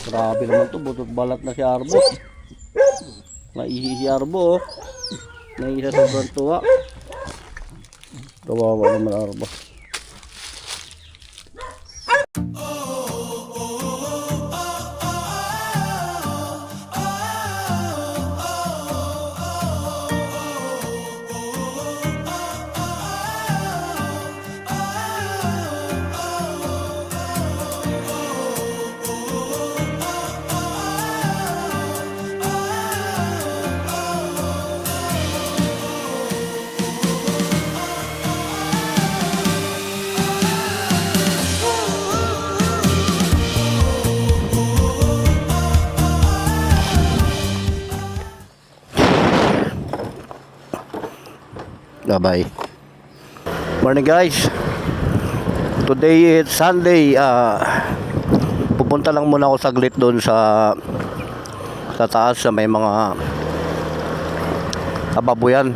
Grabe naman to, butot balat na si Arbo. Naihi si Arbo, oh. Naihi sa sobrang tuwa. Kawawa naman Arbo. Bye. Morning guys. Today is Sunday. Pupunta lang muna ako saglit doon sa taas sa may mga kababuyan.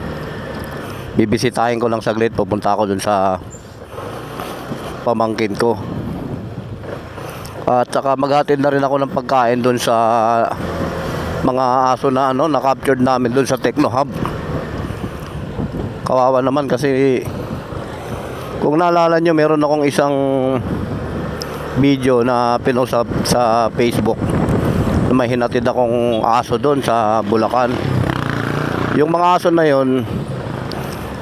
Bibisitahin ko lang saglit. Pupunta ako doon sa pamangkin ko. At saka maghatid na rin ako ng pagkain doon sa mga aso na na-captured namin doon sa Techno Hub. Kawawa naman kasi kung naalala nyo, meron akong isang video na pinost sa Facebook na may hinatid akong aso doon sa Bulacan. Yung mga aso na yun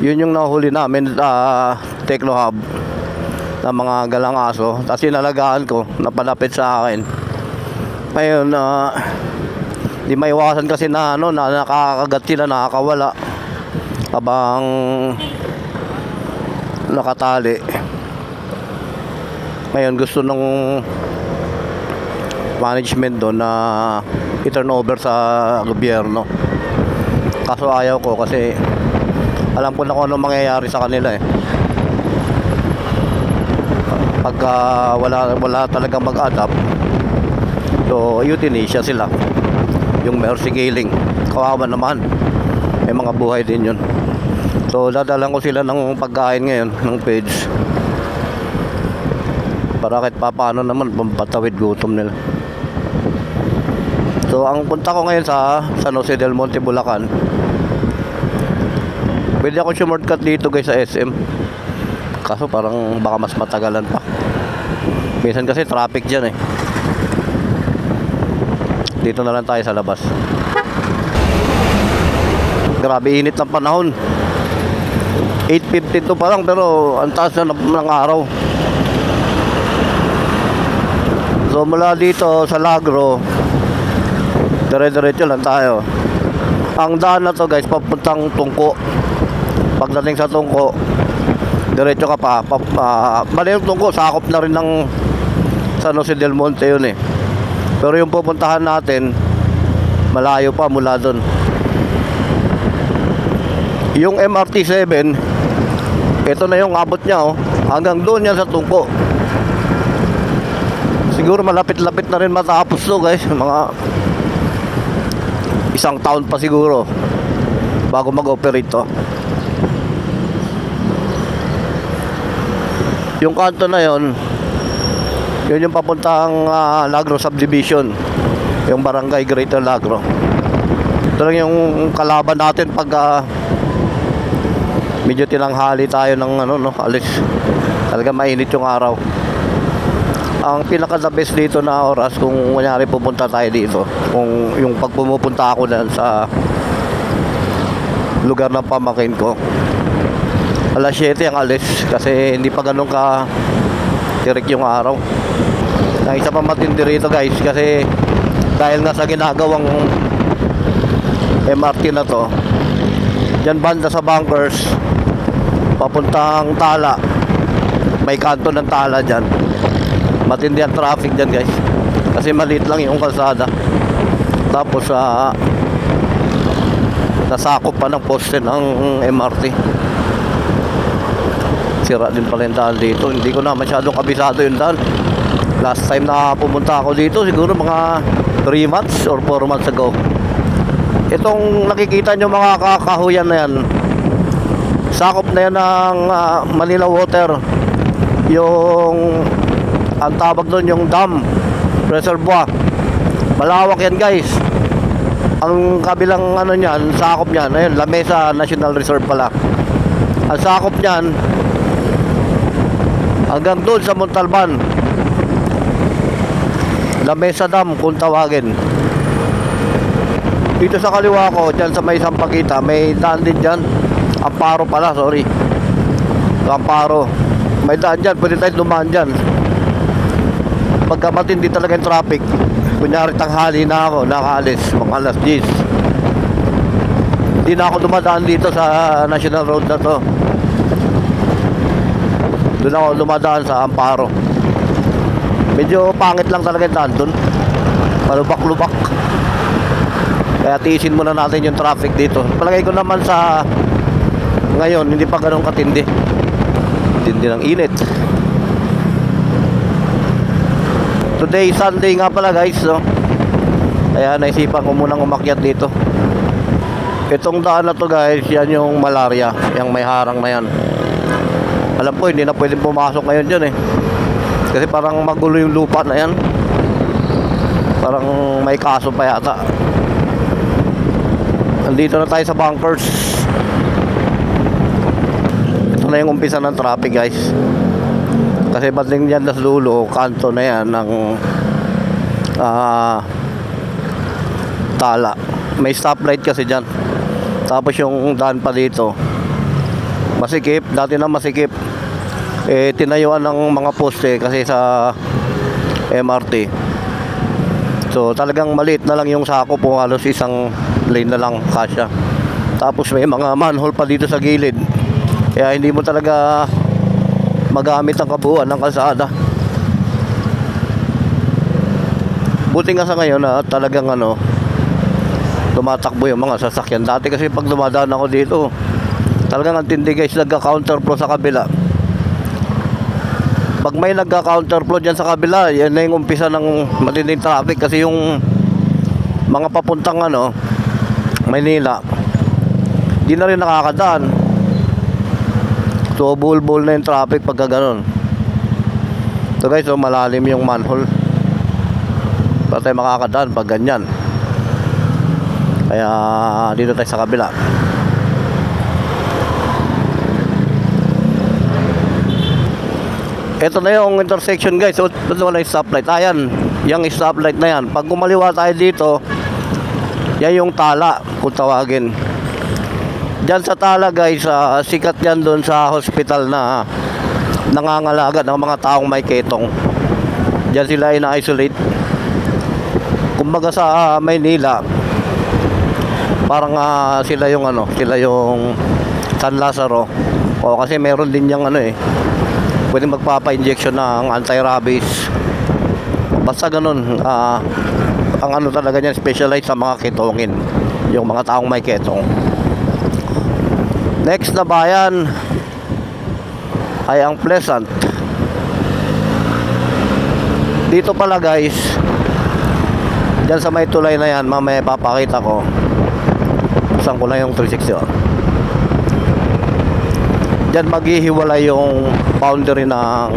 yung nahuli namin sa Techno Hub na mga galang aso. Tapos inalagaan ko, napalapit sa akin. Ngayon di maiwasan kasi na nakakagat sila, nakakawala habang nakatali. Ngayon gusto ng management doon na i-turn over sa gobyerno. Kaso ayaw ko kasi alam ko na kung ano mangyayari sa kanila eh. Pagka wala talagang mag-adapt, so euthanasia sila, yung mercy killing. Kawawa naman, may mga buhay din yun. So dadalan ko sila ng pagkain ngayon ng page para kahit papaano naman pampatawid gutom nila. So ang punta ko ngayon sa San Jose del Monte, Bulacan. Pwede ako shortcut dito guys sa SM, kaso parang baka mas matagalan pa. Minsan kasi traffic dyan eh. Dito na lang tayo sa labas. Grabe init ng panahon. 8:52 pa lang pero ang taas na ng araw. So mula dito sa Lagro, dire-diretso lang tayo. Ang daan na to guys, papuntang Tungko. Pagdating sa Tungko, diretso ka pa. Bali yung Tungko, sakop na rin ng San Jose del Monte yun eh. Pero yung pupuntahan natin, malayo pa mula doon. Yung MRT 7, ito na yung abot niya oh. Hanggang doon yan sa Tungko. Siguro malapit-lapit na rin matapos to guys. Mga isang taon pa siguro bago mag-operate to. Yung kanto na yon, yun yung papuntang Lagro Subdivision, yung barangay Greater Lagro. Ito lang yung kalaban natin pag medyo tinanghali tayo ng alis. Talaga mainit yung araw. Ang pinaka-the best dito na oras kung kunyari pupunta tayo dito, kung yung pag pumupunta ako na sa lugar ng pamangkin ko, alas 7 ang alis kasi hindi pa ganun ka tirik yung araw. Ang isa pa matindi rito guys, kasi dahil nga sa ginagawang MRT na to, dyan banda sa bunkers papuntang Tala, may kanto ng Tala dyan. Matindi ang traffic dyan guys, kasi maliit lang yung kalsada. Tapos nasakop pa ng poste ng MRT. Sira din pala yung daan dito. Hindi ko na masyadong kabisado yung daan. Last time na pumunta ako dito, siguro mga 3 months or 4 months ago. Itong nakikita nyo mga kakahuyan na yan, sakop na yan ng Manila Water. Yung ang tawag doon yung dam, reservoir. Malawak yan guys. Ang kabilang ano niyan, sakop niyan, ayun, Lamesa National Reserve pala. Ang sakop niyan hanggang doon sa Montalban. Lamesa Dam kung tawagin. Dito sa kaliwa ko, dyan sa may Sampaguita, may daan din dyan. Amparo pala, sorry. Amparo. May daan dyan, pwede tayo dumaan dyan. Pagka matindi talaga yung traffic, kunyari tanghali na ako, nakaalis, mga alas 10. Hindi na ako dumadaan dito sa National Road na to. Doon ako dumadaan sa Amparo. Medyo pangit lang talaga yung daan doon. Malubak-lubak. Kaya tiisin muna natin yung traffic dito. Palagay ko naman sa ngayon, hindi pa ganun katindi. Tindi ng init. Today, Sunday nga pala guys, no? Kaya naisipan ko munang umakyat dito. Itong daan na to guys, yan yung malaria. Yung may harang na yan. Alam po, hindi na pwedeng pumasok ngayon dyan eh. Kasi parang magulo yung lupa na yan. Parang may kaso pa yata. Nandito na tayo sa bunkers. Ito na yung umpisa ng traffic guys. Kasi banding dyan sa dulo, kanto na yan ng Tala. May stoplight kasi dyan. Tapos yung daan pa dito, masikip, dati na masikip. Tinayuan ng mga poste kasi sa MRT. So talagang maliit na lang yung sako po, halos isang lane na lang kasya. Tapos may mga manhole pa dito sa gilid. Kaya hindi mo talaga magamit ang kabuuan ng kalsada. Buti nga sa ngayon na talagang tumatakbo yung mga sasakyan. Dati kasi pag dumadaan ako dito, talagang ang tindi guys, nagka-counterflow sa kabila. Pag may nagka-counterflow dyan sa kabila, yan na yung umpisa ng matinding traffic. Kasi yung mga papuntang Maynila, di na rin nakakadaan. So bull-bull na yung traffic pagka ganun. So guys, malalim yung manhole. Para tayo makakadaan pag ganyan. Kaya dito tayo sa kabila. Ito na yung intersection guys. So ito na yung stoplight. Ayan, yung stoplight na yan. Pag kumaliwa tayo dito, yan yung Tala kung tawagin. Diyan sa Tala guys, sikat yan doon sa hospital na nangangalaga ng mga taong may ketong. Diyan sila ina-isolate. Kumbaga sa Maynila, parang sila yung sila yung San Lazaro. O kasi meron din yung pwede magpapa-injection ng anti-rabies. Basta ganun, ang talaga niyan, specialized sa mga ketongin, yung mga taong may ketong. Next na bayan ay ang Pleasant. Dito pala guys, dyan sa may tulay na yan, mamaya papakita ko. Saan ko na yung 360 Dyan maghihiwalay yung boundary ng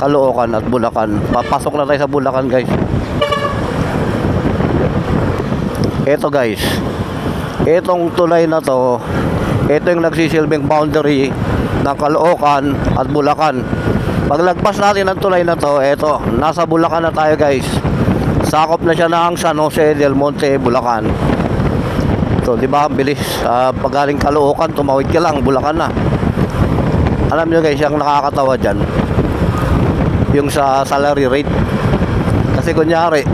Caloocan at Bulacan. Papasok na tayo sa Bulacan guys. Ito guys, itong tulay na to, ito yung nagsisilbing boundary ng Caloocan at Bulacan. Paglagpas natin ang tulay na to, ito, nasa Bulacan na tayo guys. Sakop na siya ng San Jose del Monte, Bulacan. So di ba, bilis. Pag galing Caloocan, tumawid ka lang, Bulacan na. Alam nyo guys, yung nakakatawa dyan, yung sa salary rate. Kasi kunyari,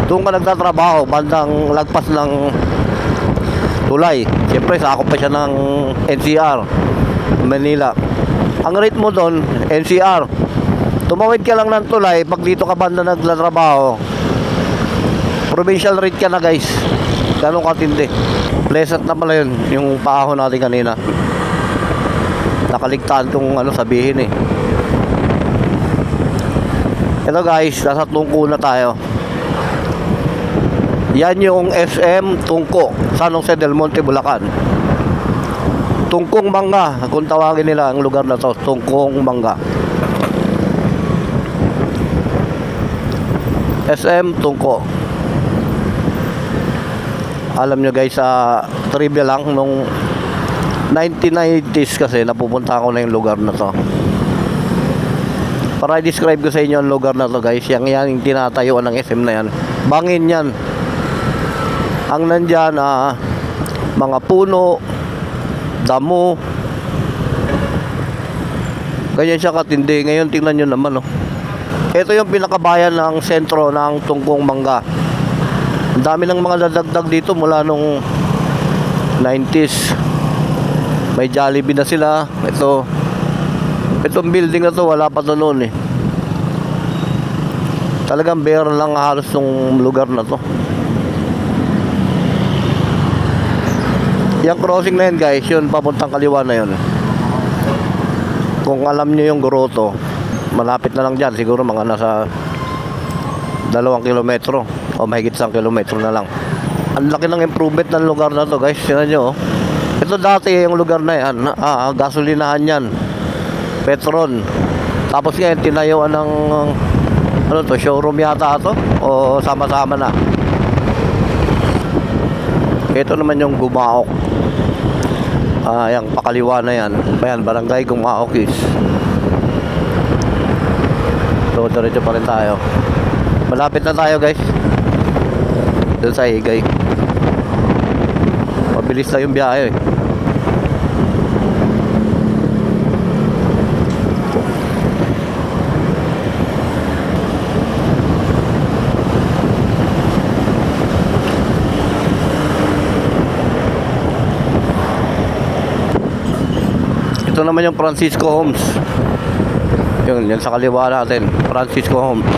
doon ka nagtatrabaho, bandang lagpas ng tulay. Siyempre, sakop pa siya ng NCR, Manila. Ang rate mo doon, NCR. Tumawid ka lang ng tulay, pag dito ka banda nagtatrabaho, provincial rate ka na guys. Ganun katindi. Pleasant na pala yun, yung paahon natin kanina. Nakaligtaan kong sabihin eh. Ito guys, nasa Tungko na tayo. Yan yung SM Tungko, San Jose del Monte, Bulacan. Tungkong Mangga, kung tawagin nila ang lugar na to, Tungkong Mangga. SM Tungko. Alam nyo guys, sa trivia lang, nung 1990s kasi napupunta ako na yung lugar na to. Para i-describe ko sa inyo ang lugar na to guys, yan yung tinatayuan ng SM na yan. Bangin yan. Ang nandyan, mga puno, damo. Ganyan siya katindi. Ngayon tingnan nyo naman, oh. Ito yung pinakabayan ng sentro ng Tungkong Mangga. Ang dami ng mga dadagdag dito mula nung 90s. May Jollibee na sila. Itong building na to wala pa to noon eh. Talagang bare lang halos ng lugar na to. Yung crossing na yun guys, yun papuntang kaliwa na yun. Kung alam nyo yung Grotto, malapit na lang dyan, siguro mga nasa 2 kilometro o mahigit 1 kilometro na lang. Ang laki ng improvement ng lugar na to guys. Tingnan nyo, oh. Ito dati yung lugar na yan, gasolinahan yan, Petron. Tapos ngayon tinayuan ng showroom yata to o sama-sama na. Ito naman yung Gumaok. Yung pakaliwa na yan. Ayan, barangay Gumaok is. So, diretso pa rin tayo. Malapit na tayo guys. Doon sa Higay. Mabilis na yung biyahe eh. Ito naman yung Francisco Homes. Yan sa kaliwa natin, Francisco Homes.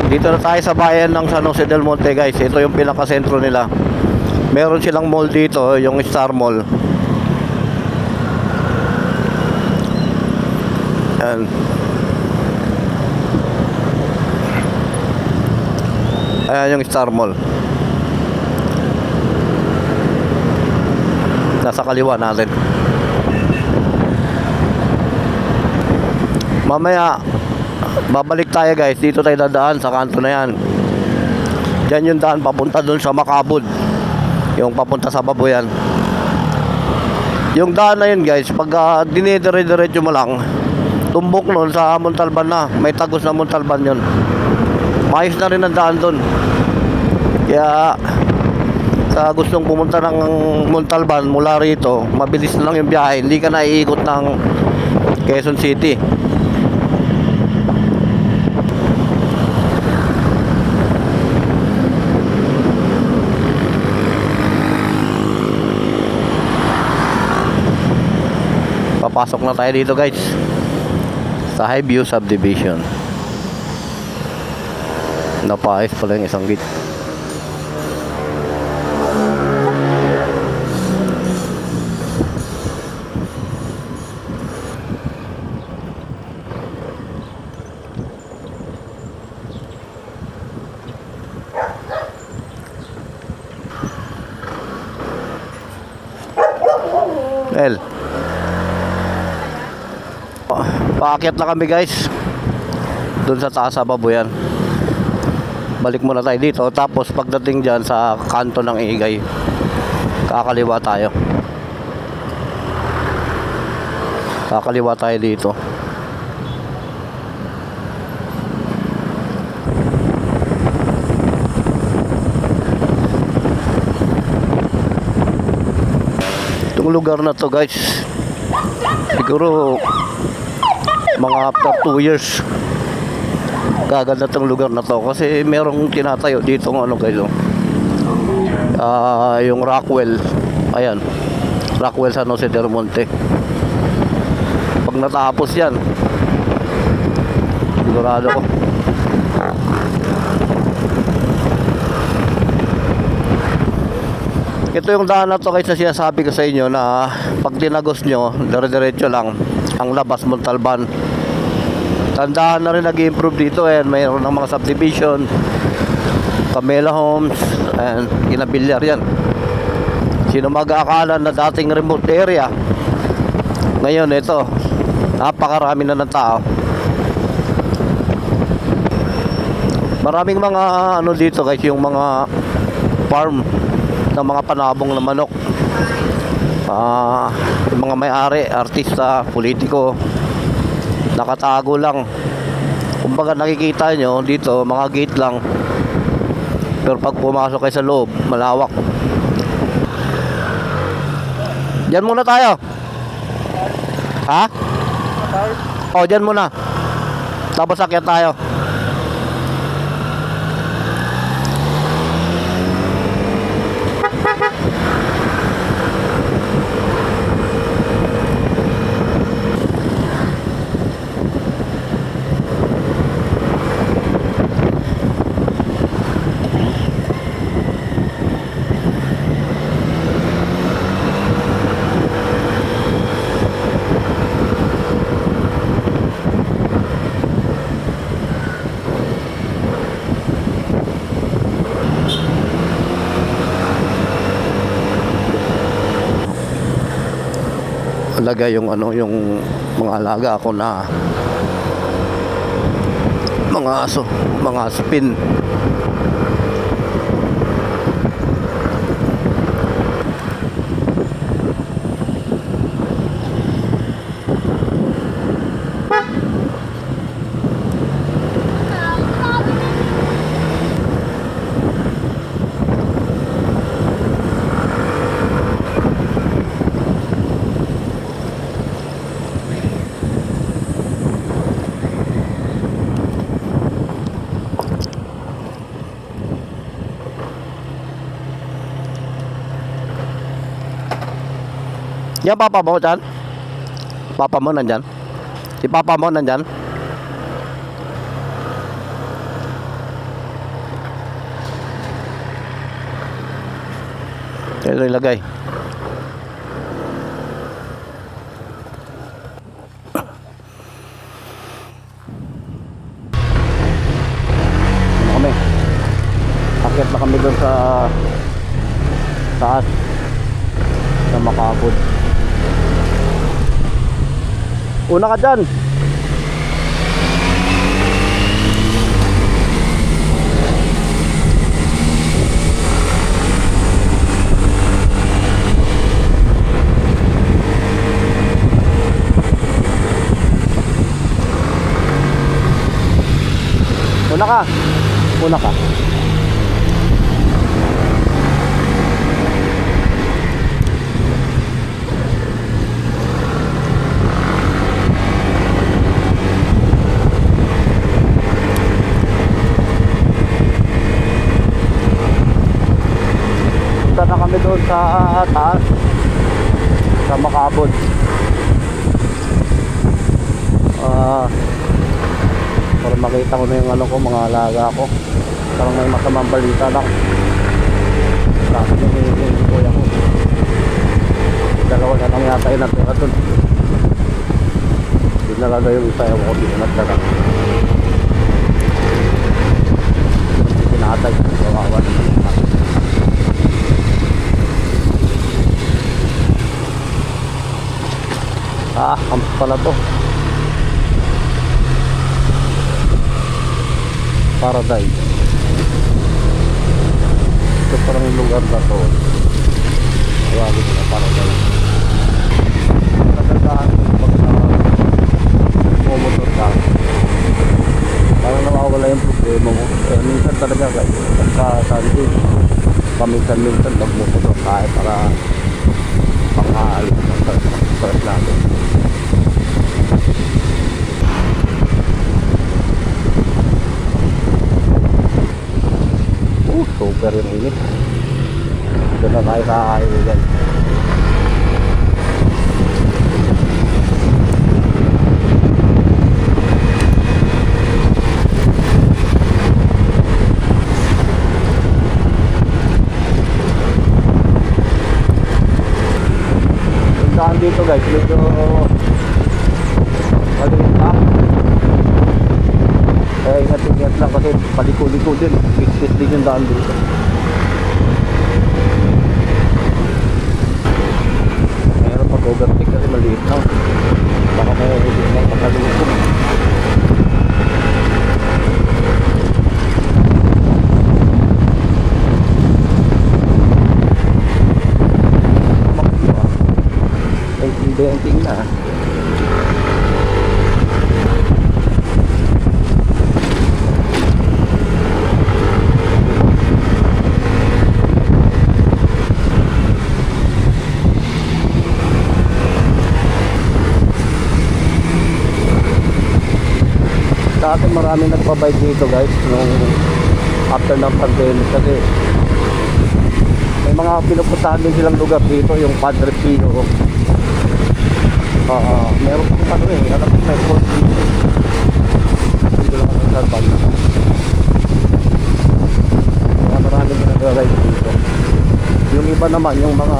Dito na tayo sa bayan ng San Jose del Monte guys. Ito yung pinakasentro nila. Meron silang mall dito, yung Star Mall. Ayan. Ayan yung Star Mall. Nasa kaliwa natin. Mamaya babalik tayo guys. Dito tayo dadaan sa kanto na yan. Diyan yung daan papunta dun sa Macabud. Yung papunta sa Babuyan. Yung daan na yun guys, pag dinidire-diretso mo lang, tumbok nun sa Montalban na. May tagos na Montalban yun. Maayos na rin ang daan dun. Kaya sa gustong pumunta ng Montalban mula rito, mabilis na lang yung biyahe. Hindi ka na iikot ng Quezon City. Papasok na tayo dito guys sa Highview Subdivision. Napaayos pala yung isang gate. Well, paakyat na kami guys doon sa taas sa Babuyan. Balik muna tayo dito. Tapos pagdating dyan sa kanto ng Higay, kakaliwa tayo. Kakaliwa tayo dito. Itong lugar na to guys, siguro mga after 2 years gaganda tong lugar na to kasi merong tinatayo dito ng ano guys, yung Rockwell. Ayan, Rockwell San Jose del Monte. Pag natapos yan, sigurado ko ito yung daan na to guys na sinasabi ko sa inyo na pag tinagos nyo, dire-diretso lang ang labas Montalban. Tandaan na rin nag-improve dito, and mayroon ng mga subdivision, Camela Homes, and Kinabilyar yan. Sino mag-aakala na dating remote area, ngayon ito, napakarami na ng tao. Maraming mga ano dito guys, yung mga farm ng mga panabong na manok. Yung mga may-ari, artista, politiko, nakatago lang. Kumbaga nakikita nyo dito, mga gate lang. Pero pag pumasok kayo sa loob, malawak. Diyan muna tayo. Ha? O, diyan muna. Tapos akyat tayo. Alaga yung ano, yung mga alaga ako na mga aso, mga spin. Yan, papa mo dyan? Papa mo nandyan? Si papa mo nandyan? Ito ilagay. Kami. Akyat na kami doon sa taas sa Makapud. Una ka dyan. Una ka. Una ka. Punta na kami doon sa taas sa Makapud. Para makita ko na yung ano ko, mga alaga ko. Parang may masamang balita lang. Sabi yung kuya ko, dalawa na lang yata yun natira doon. Dinalaga yung isa, ewan ko dinalaga. Pinatay, kawawan. Camp pala to. Paradise. Ito parang yung lugar na to. Tawagin na Paradise. Nagandaan pag pumotor ka, parang nawawala yung problema mo. Minsan talaga guys, pagka Sunday, paminsan-minsan magmotor tayo para pang-aalis ng stress natin. Super yung init. Ito na tayo kakaiwigan. Dito guys, medyo maliit na. kasi paliko-liko din. Pit din yung daan dito. Meron pag overtake kasi maliit na. Baka may hindi na pagkalupo. Benting na. Dati marami nagpabike dito guys nung after ng pandemic kasi may mga pinupuntahan din silang lugar dito, yung Padre Pio. Meron pa ano alam ko may court dito lang ang sarban. Marami din nag-ride dito. Yung iba naman yung mga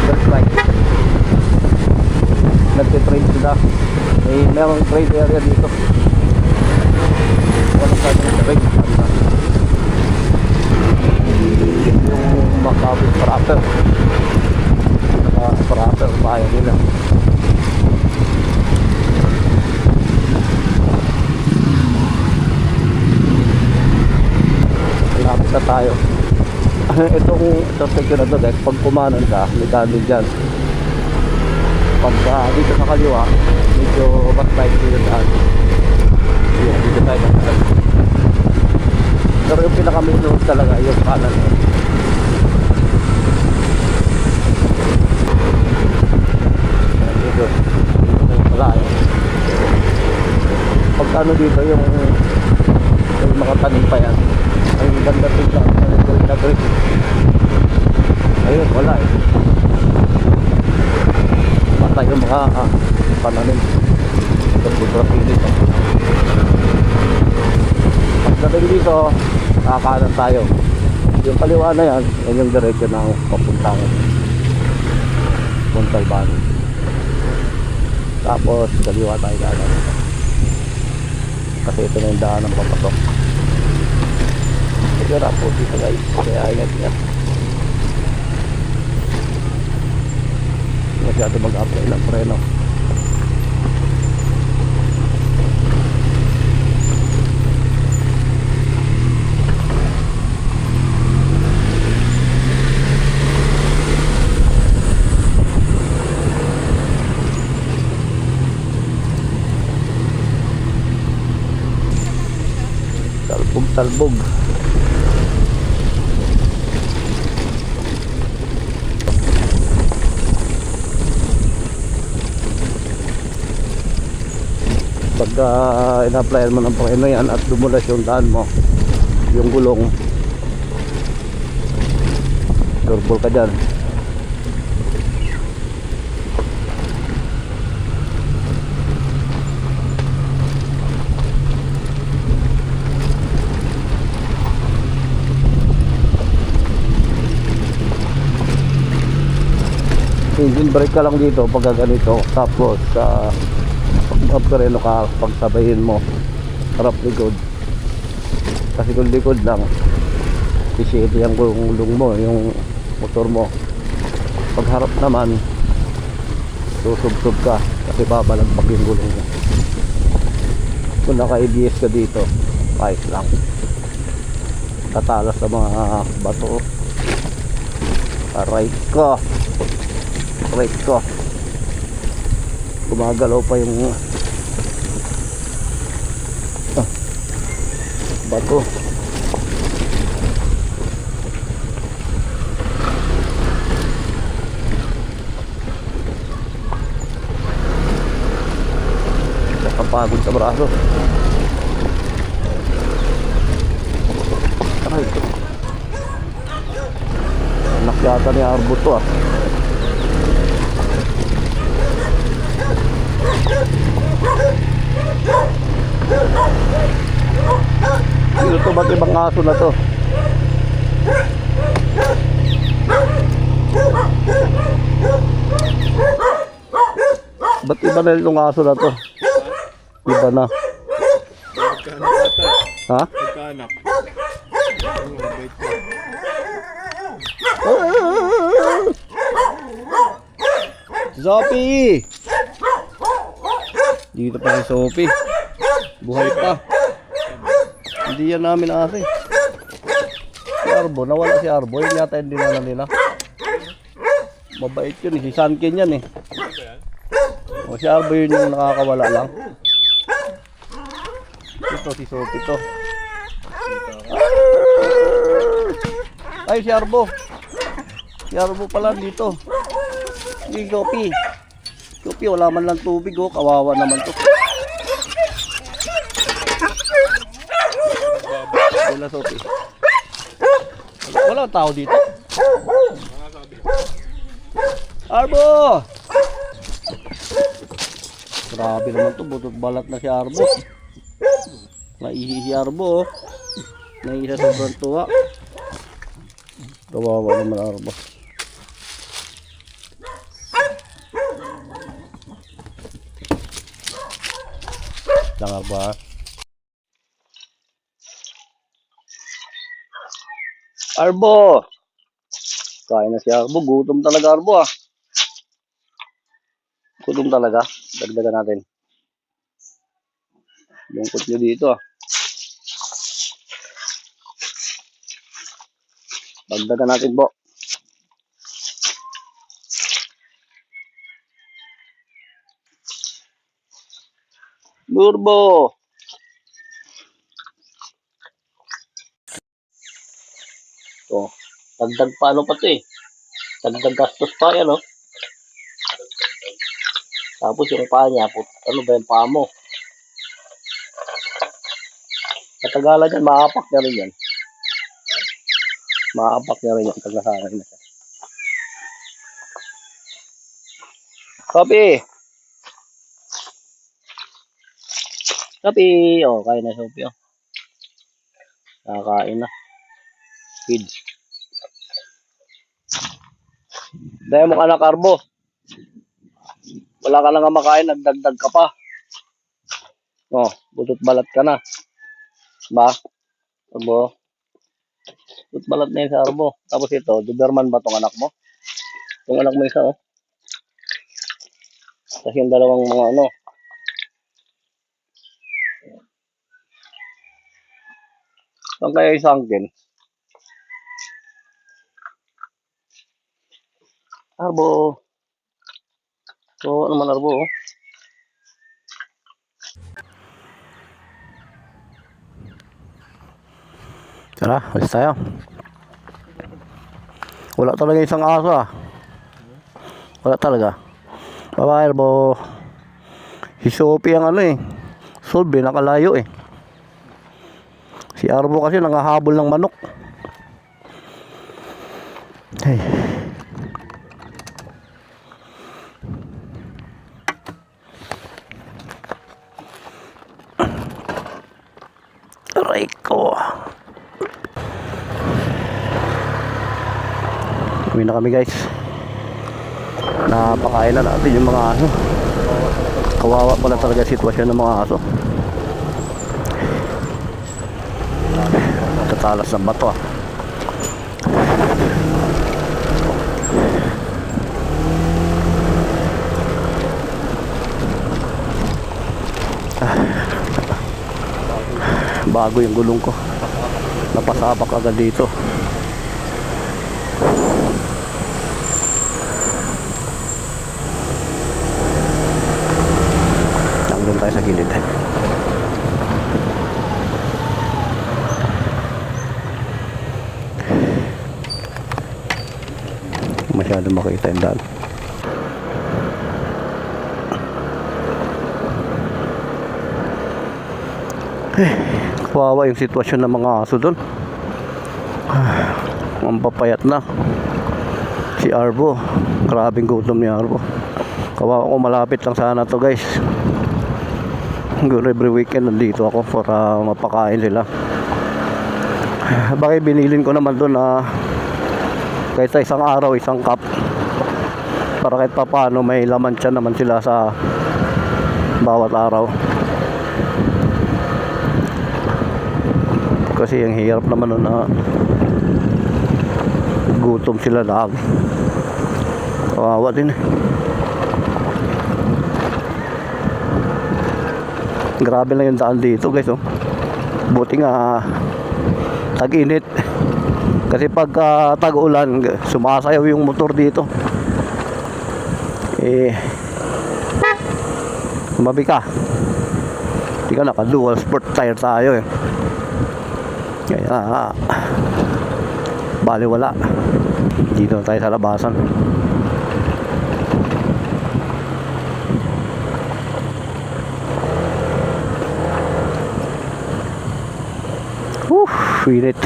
dirt bike, nagtitrade sila. Merong trade area dito. Walang sa atin trade. Yung Macabro proper. Proper bayan nila. Lapit na tayo. Itong section na to guys, pag kumanan ka, may daanin dyan. Pag dito sa kaliwa, medyo back-side yung daan. Yun, dito tayo na. Pero yung pinaka-main talaga, yung kanan. Dito wala pag ano dito yung mga tanim pa yan ay ganda tingnan ayun wala patay yung mga pananim sobrang pilit pagdating dito kakanan tayo yung kaliwa na yan yung diretso ng papuntang Montalban. Tapos kaliwa tayo kanan kasi ito na yung daan ng papasok. Sigura po dito guys, kaya ingat niya masyado mag-apply ng preno. Talbog. Pagka ina-applyan mo ng Panginoon yan at dumulas yung daan mo, yung gulong, turbol ka dyan. Engine brake ka lang dito pagka ganito, tapos pag-upgrade ka, pagsabayin mo harap likod, kasi kung likod lang isiti ang gulong mo, yung motor mo. Pag harap naman susubsub ka kasi babalagpag yung gulong mo. Kung naka ABS ka dito, kahit lang tatalas sa mga bato. Aray ko, gumagalaw pa yung bato. Nakapagod sa braso. Aray, anak yata ni Arbo to ah. Dito to, ba't ibang aso na to? Ba't iba na itong aso na to? Iba na. Pagkaanak ata. Ha? Pagkaanak. Oo, mabait ka. Sophie! Dito pa si Sophie. Buhay pa. Hindi yan namin ate. Si Arbo, nawala si Arbo. Yun yata yung dinala nila. Mabait yun eh. Si Sankin yan eh. O si Arbo yun yung nakakawala lang. Ito si Sophie to. Ay si Arbo. Si Arbo pala dito. Si Sophie. Sophie wala man lang tubig oh. Kawawa naman to. Wala Sophie. Wala tao dito. Arbo! Grabe naman to, butot balat na si Arbo. Naihi si Arbo oh. Naihi sa sobrang tuwa. Kawawa naman Arbo. Lang Arbo ha. Arbo! Kain na si Arbo. Gutom talaga Arbo ah. Gutom talaga. Dagdagan natin. Lungkot nyo dito ah. Dagdagan natin po. Burbo! Oh, dagdag pa ano pa to eh. Dagdag gastos pa yan oh. Tapos yung paa niya, ano ba yung paa mo? Katagalan yan, maapak na rin yan. Maapak na rin yan pag nasanay na siya. Sophie! Sophie! Oh, kain na Sophie oh. Nakakain na. Feed. Dahil mo ka na Arbo. Wala ka na nga makain, nagdagdag ka pa. Oh, butot balat ka na. Ba? Arbo. Butot balat na yun sa Arbo. Tapos ito, Doberman ba tong anak mo? Itong anak mo isa oh. Kasi yung dalawang mga ano. Saan kaya isang akin? Arbo. So, ano man Arbo oh. Tara, alis tayo. Wala talaga isang aso ah. Wala talaga. Bye-bye Arbo. Si Sophie ang ano eh. Solve nakalayo eh. Si Arbo kasi nangahabol ng manok. Hey. Aray ko. Uwi na kami guys. Napakain na natin yung mga aso. Kawawa pala talaga sitwasyon ng mga aso. Tatalas ng bato ah. Bago yung gulong ko. Napasapak agad dito. Nandun tayo sa gilid. Masyado makita yung daan. Kawawa yung sitwasyon ng mga aso doon. Ang papayat na. Si Arbo. Grabing gutom ni Arbo. Kawawa ko, malapit lang sana to guys. Every weekend nandito ako para mapakain sila. Bakit binilin ko naman doon na kahit sa isang araw, isang cup. Para kahit pa paano may laman siya naman sila sa bawat araw. Kasi ang hirap naman nun na gutom sila lagi. Kawawa din. Grabe lang yung daan dito guys, oh. Buti nga tag-init. Kasi pag tag-ulan, sumasayaw yung motor dito. Mabi ka. Hindi ka naka-dual sport tire tayo eh. Kaya bali wala. Dito na tayo sa labasan. Init.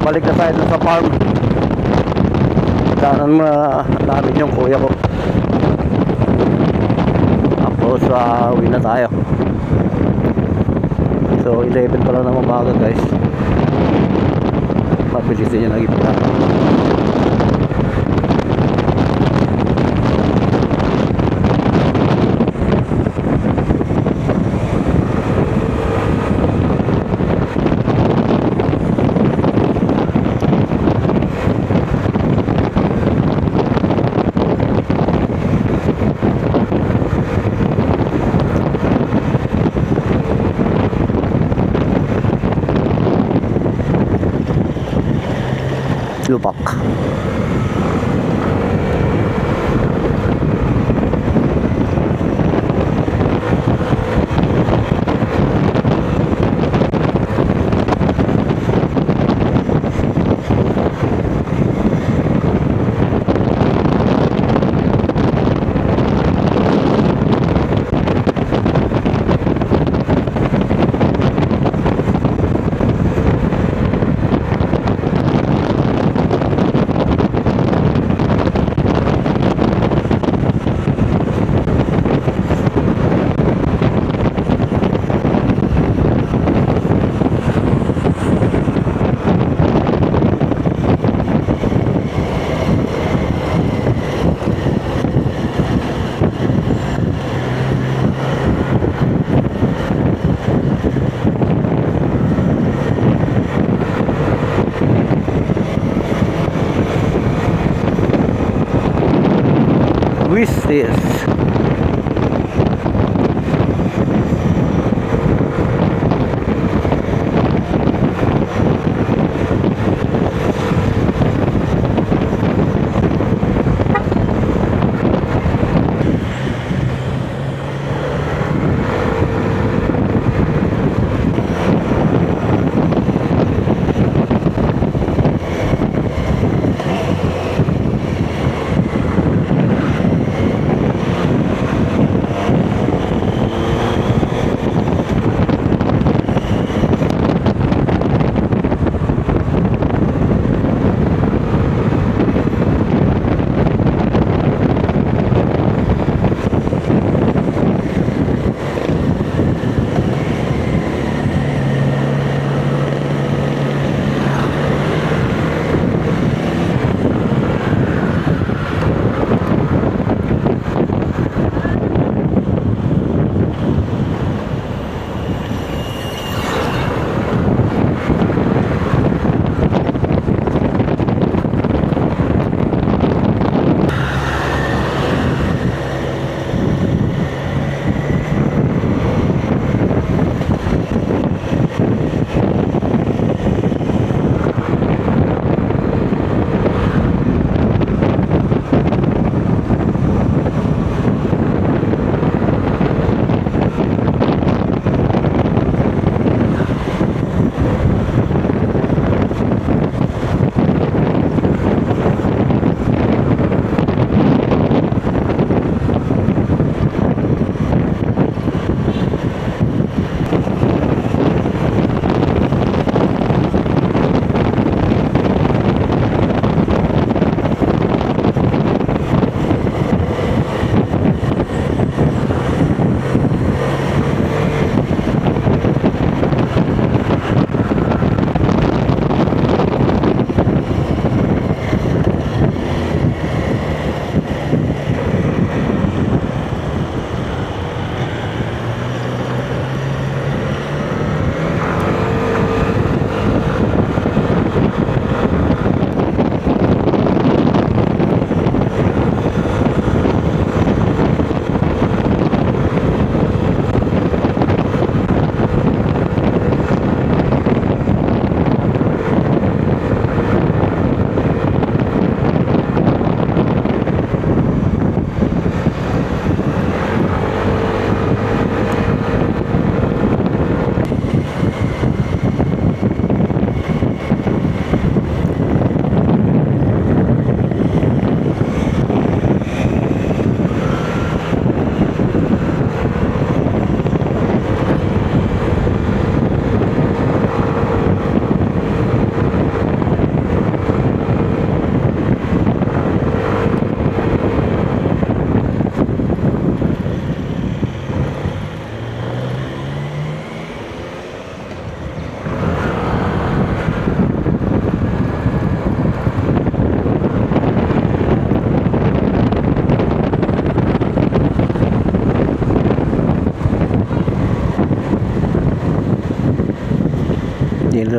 Balik na tayo dun sa farm. Kanan mo namin yung kuya ko. Tapos uwi na tayo. So 11 pa lang naman baga guys. Mabilis din yung nag-ipla. Lupak. Wishes.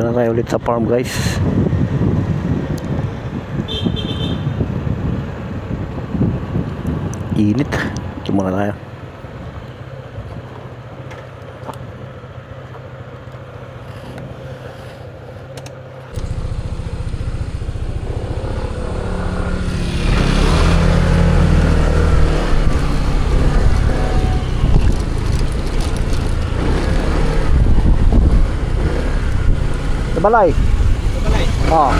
na tayo ulit sa farm guys. Init. Ito muna tayo. Balay. Balay. Oh.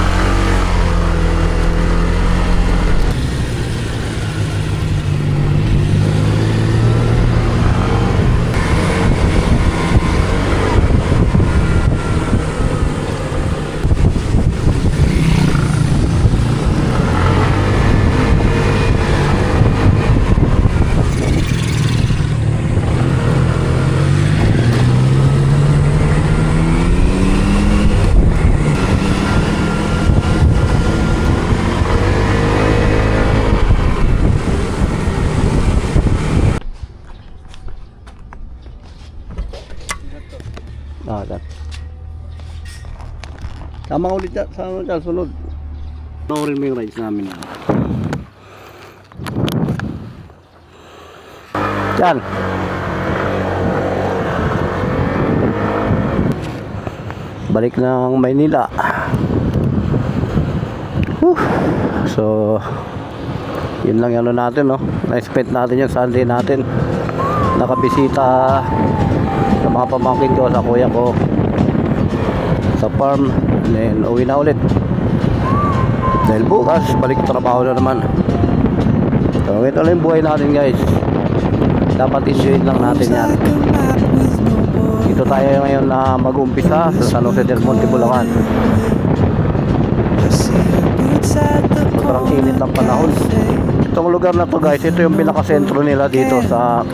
Dan. Tama ulit dyan, sa ano dyan, sunod. Panoorin mo yung rides namin yan. Yan. Balik ng Maynila. So, yun lang yung ano natin, no? Na-spend natin yung Sunday natin. Nakabisita sa mga pamangkin ko, sa kuya ko, sa farm, and then uwi na ulit dahil bukas balik trabaho na naman. So ito lang yung buhay natin guys, dapat enjoy lang natin yan. Dito tayo ngayon na mag-umpisa sa San Jose del Monte, Bulacan. Sobrang init ng panahon. Itong lugar na to guys, ito yung pinakasentro nila dito sa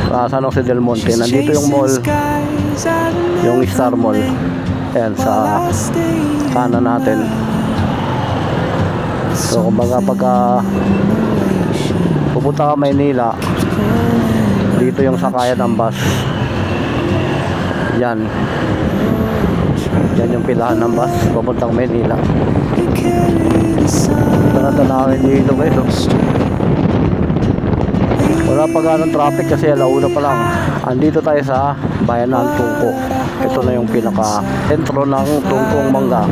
San Jose del Monte. Nandito yung mall, yung Star Mall. Ayan, sa kanan natin. So kumbaga pagka pupunta ka Maynila, dito yung sakayan ng bus. Yan yung pilahan ng bus papuntang Maynila. Ito na tanawin dito guys, oh. Wala pa ganong traffic kasi alauna pa lang. Andito tayo sa bayan ng Tungko. Ito na yung pinaka sentro ng Tungkong Mangga.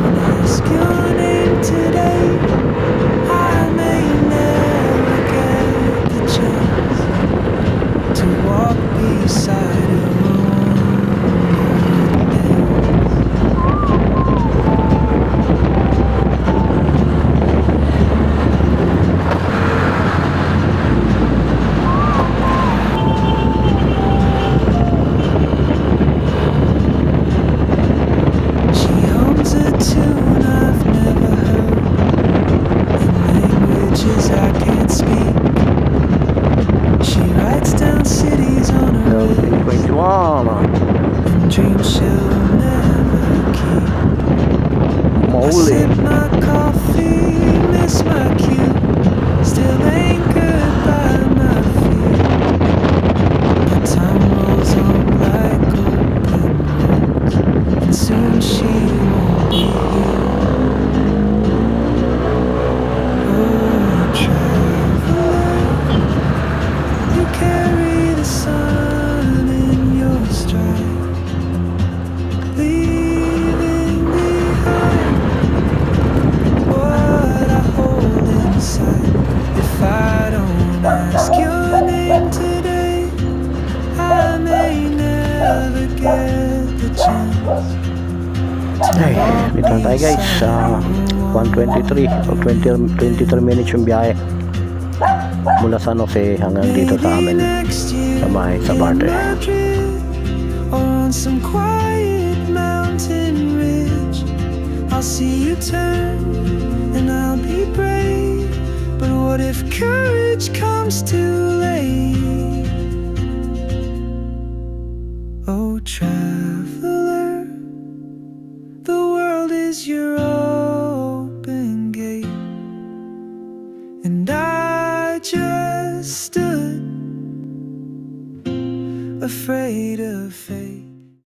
Ay, dito na tayo guys sa 123 o 23 minutes yung biyahe mula San Jose hanggang dito sa amin sa bahay sa Barte. On some quiet mountain ridge, I'll see you turn and I'll be brave. But what if courage comes too late? Oh traveler, the world is your open gate, and I just stood afraid of fate.